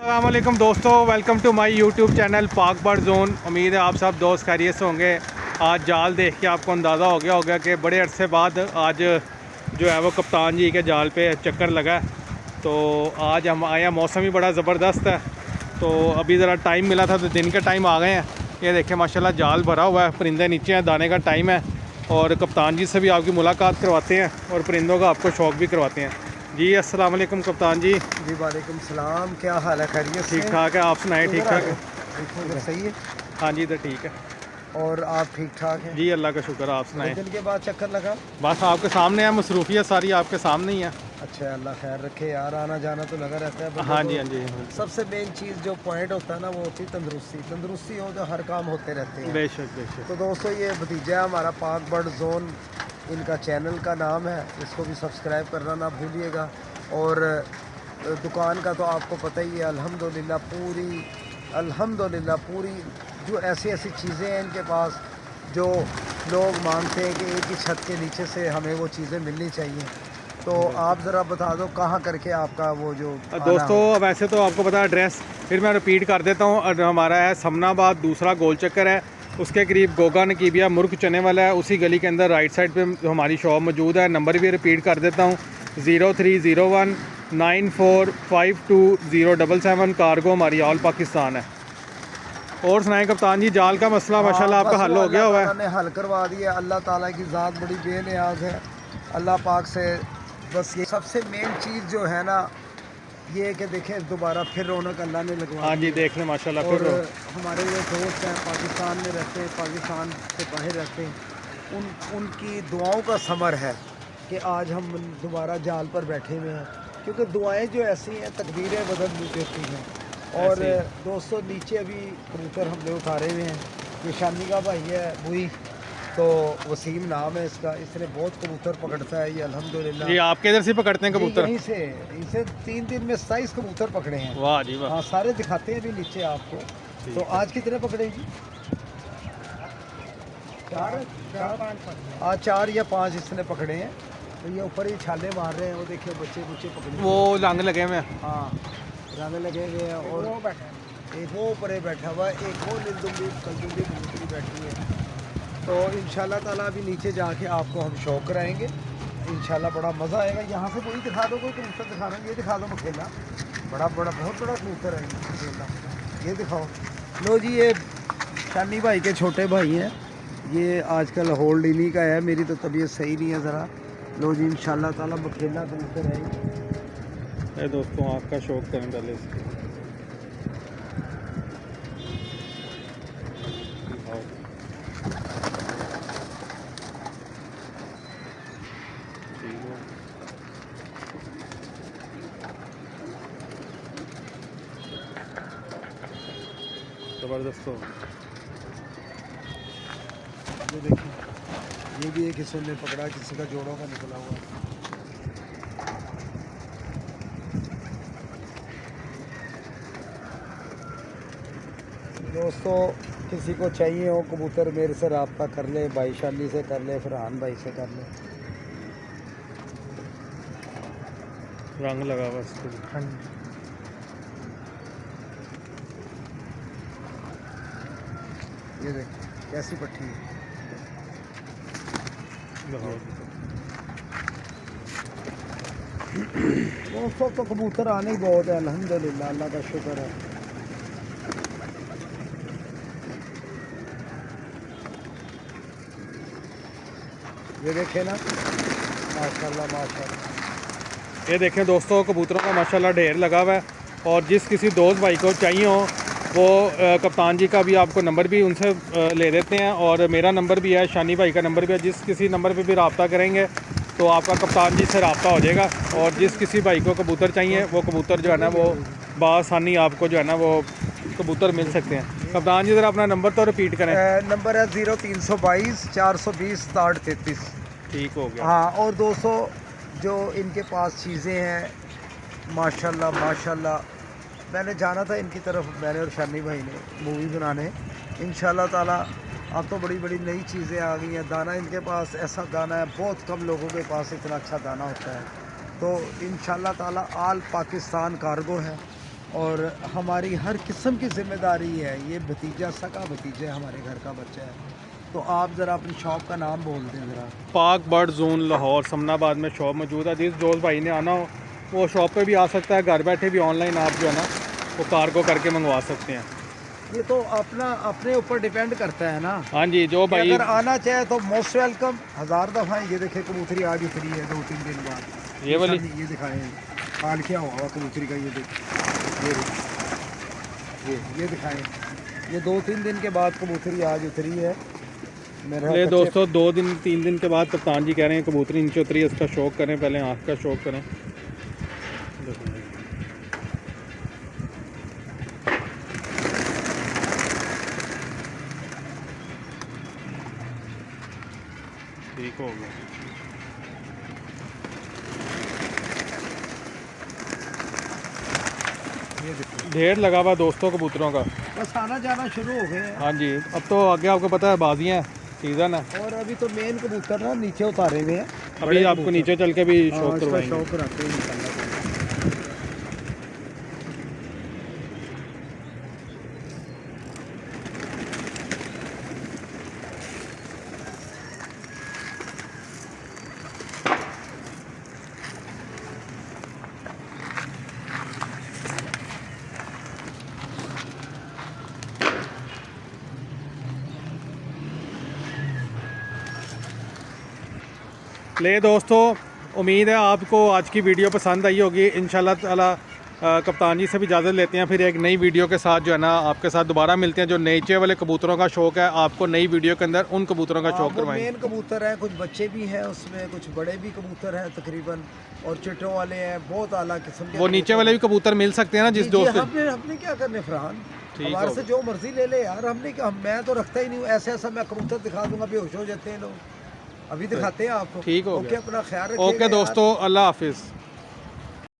अस्सलाम वालेकुम दोस्तों, welcome to my YouTube channel Pak bird zone. उम्मीद है आप सब दोस्त खैरियत से होंगे। आज जाल देख के आपको अंदाज़ा हो गया होगा कि बड़े अरसे बाद आज जो है वो कप्तान जी के जाल पे चक्कर लगा है। तो आज हम आए, मौसम ही बड़ा ज़बरदस्त है। तो अभी ज़रा टाइम मिला था तो दिन के टाइम आ गए हैं। ये देखें माशाल्लाह जाल भरा हुआ है, परिंदे नीचे हैं, दाने का टाइम है। और कप्तान जी से भी आपकी मुलाकात करवाते हैं और परिंदों का आपको शौक़ भी करवाते हैं। जी अस्सलाम वालेकुम कप्तान जी। जी वालेकुम सलाम, क्या हाल है? खैरियत से? ठीक ठाक है, आप सुनाएं? ठीक ठाक है? इधर सही है। हाँ जी, इधर ठीक है और आप ठीक ठाक हैं? जी, अल्लाह का शुक्र। आप सुनाएं? दिन के बाद चक्कर लगा? बस आपके सामने है, मसरूफियत सारी आपके सामने ही है। अच्छा, अल्लाह खैर रखे यार, आना जाना तो लगा रहता है। हाँ जी, हाँ जी। सबसे मेन चीज़ जो पॉइंट होता है ना, वो होती है तंदुरुस्ती। तंदुरुस्ती हो तो हर काम होते रहते हैं। बेशक बेशक। तो दोस्तों, ये भतीजा है हमारा, पाक बर्ड जोन इनका चैनल का नाम है, इसको भी सब्सक्राइब करना ना भूलिएगा। और दुकान का तो आपको पता ही है, अल्हम्दुलिल्लाह पूरी जो ऐसी ऐसी चीज़ें हैं इनके पास जो लोग मानते हैं कि एक ही छत के नीचे से हमें वो चीज़ें मिलनी चाहिए। तो आप ज़रा बता दो कहाँ करके आपका वो जो दोस्तों, वैसे तो आपको पता है एड्रेस, फिर मैं रिपीट कर देता हूँ। हमारा है समनाबाद, दूसरा गोल चक्कर है, उसके करीब गोगा नकीबिया मुर्ग चने वाला है, उसी गली के अंदर राइट साइड पे हमारी शॉप मौजूद है। नंबर भी रिपीट कर देता हूँ, 030194520777। कार्गो हमारी ऑल पाकिस्तान है। और सुनाएं कप्तान जी, जाल का मसला माशाल्लाह आपका हल हो गया हुआ है? हल करवा दिया। अल्लाह ताला की ज़ात बड़ी बेनियाज है। अल्लाह पाक से बस ये सबसे मेन चीज़ जो है ना, ये कि देखें दोबारा फिर रौनक अल्लाह ने लगवा। हाँ जी, देख लें माशाल्लाह। और फिर हमारे जो दोस्त हैं पाकिस्तान में रहते हैं, पाकिस्तान से बाहर रहते हैं, उनकी दुआओं का समर है कि आज हम दोबारा जाल पर बैठे हुए हैं। क्योंकि दुआएं जो ऐसी हैं तकदीरें बदल देती हैं। और दोस्तों, नीचे अभी कबूतर हमने उतारे हुए हैं। ये शानी का भाई है बुई, तो वसीम नाम है इसका, इसने बहुत कबूतर पकड़ता है ये अल्हम्दुलिल्लाह। ये आपके इधर से पकड़ते हैं कबूतर? यहीं से इसे 3 दिन में 27 कबूतर पकड़े हैं। वाह जी वाह। हाँ, सारे दिखाते हैं अभी नीचे आपको। तो आज कितने पकड़े जी? 4 या 5 इसने पकड़े हैं। तो ये ऊपर ही छाले मार रहे हैं, वो देखिए बच्चे पकड़े, वो रंग लगे हुए हैं। हाँ, रंग लगे हुए हैं। और एक वो ऊपर बैठा हुआ है, एक वो नीलदुम्बी कलदुम्बी कबूतरी बैठी है। तो इंशाल्लाह ताला अभी नीचे जाके आपको हम शौक कराएंगे इंशाल्लाह, बड़ा मज़ा आएगा। यहाँ से कोई दिखा दो, कोई कबूतर दिखा दो। ये दिखा दो मखेला, बहुत बड़ा कबूतर है मखेला, ये दिखाओ। लो जी, ये शानी भाई के छोटे भाई हैं, ये आजकल होल्ड इन्हीं का है। मेरी तो तबीयत सही नहीं है ज़रा। लो जी, इंशाल्लाह ताला मखेला कबूतर है। दोस्तों, आँख का शौक करें पहले इसके। ज़बरदस्त हो। ये देखिए, ये भी एक किसी ने पकड़ा, किसी का जोड़ों का निकला हुआ। दोस्तों, किसी को चाहिए हो कबूतर, मेरे से रब्ता कर ले, भाई शाली से कर ले, फरहान भाई से कर ले। रंग लगा हुआ इसको। हाँ, ये देख कैसी पट्टी है। दोस्तों, तो कबूतर आने ही बहुत है, अल्हम्दुलिल्लाह, अल्लाह का शुक्र है। ये देखें ना, माशाल्लाह माशाल्लाह। ये देखें दोस्तों, कबूतरों का माशाल्लाह ढेर लगा हुआ है। और जिस किसी दोस्त भाई को चाहिए हो, वो कप्तान जी का भी आपको नंबर भी उनसे ले देते हैं, और मेरा नंबर भी है, शानी भाई का नंबर भी है। जिस किसी नंबर पे भी रब्ता करेंगे तो आपका कप्तान जी से रब्ता हो जाएगा। और जिस किसी भाई को कबूतर चाहिए, वो कबूतर जो है ना, वो बआसानी आपको जो है ना वो कबूतर मिल सकते हैं। कप्तान जी, ज़रा अपना नंबर तो रिपीट करें। नंबर है 0322 420 6333। ठीक हो गया। हाँ, और दोस्तों, जो इनके पास चीज़ें हैं माशाल्लाह माशाल्लाह, मैंने जाना था इनकी तरफ, मैंने और शानी भाई ने मूवी बनाने। इंशाल्लाह ताला अब तो बड़ी बड़ी नई चीज़ें आ गई हैं। दाना इनके पास ऐसा दाना है, बहुत कम लोगों के पास इतना अच्छा दाना होता है। तो इंशाल्लाह ताला आल पाकिस्तान कार्गो है, और हमारी हर किस्म की जिम्मेदारी है। ये भतीजा सका भतीजा हमारे घर का बच्चा है। तो आप ज़रा अपनी शॉप का नाम बोल दें ज़रा। पाक बर्ड जोन लाहौर समनाबाद में शॉप मौजूद है। जिस दोस्त भाई ने आना हो वो शॉप पे भी आ सकता है, घर बैठे भी ऑनलाइन आप जो है ना वो कार्गो करके मंगवा सकते हैं। ये तो अपने ऊपर डिपेंड करता है ना। हाँ जी, जो कि भाई अगर आना चाहे तो मोस्ट वेलकम। 1000 दफ़ा ये देखे कबूतरी आज उतरी है 2-3 दिन बाद। ये वाली ये दिखाएं हाल क्या हुआ कबूतरी का। ये देख ये दिखाएं। ये 2-3 दिन के बाद कबूतरी आज उतरी है मेरा। ये दोस्तों 2-3 दिन के बाद कप्तान जी कह रहे हैं कबूतरी नीचे उतरी है, इसका शौक करें, पहले आँख का शौक करें। ठीक हो गया। ये देखो ढेर लगा हुआ दोस्तों कबूतरों का। बस आना जाना शुरू हो गए हैं। हाँ जी, अब तो आगे आपको पता है बाजियाँ सीज़न है। और अभी तो मेन कबूतर ना नीचे उतारे हुए हैं। अभी आपको नीचे चल के भी शौक इसका करवाएंगे। शौक कराते हैं इंशाल्लाह। ले दोस्तों, उम्मीद है आपको आज की वीडियो पसंद आई होगी। इंशाल्लाह ताला कप्तान जी से भी इजाज़त लेते हैं, फिर एक नई वीडियो के साथ जो है ना आपके साथ दोबारा मिलते हैं। जो नीचे वाले कबूतरों का शौक है आपको नई वीडियो के अंदर उन कबूतरों का शौक करवाएंगे। मेन कबूतर है, कुछ बच्चे भी हैं उसमें, कुछ बड़े भी कबूतर हैं तकरीबन, और चिट्टों वाले हैं, बहुत आला किस्म के। वो नीचे वाले भी कबूतर मिल सकते हैं ना जिस दोस्त से। हमने क्या करने फरहान, हमारे से जो मर्जी ले ले यार। हमने क्या, मैं तो रखता ही नहीं हूँ ऐसे ऐसा। मैं कबूतर दिखा दूंगा, बेहोश हो जाते हैं लोग। अभी दिखाते हैं आपको। ठीक हो ओके, गया। अपना ख्याल रखिएगा ओके यार। दोस्तों, अल्लाह हाफिज़।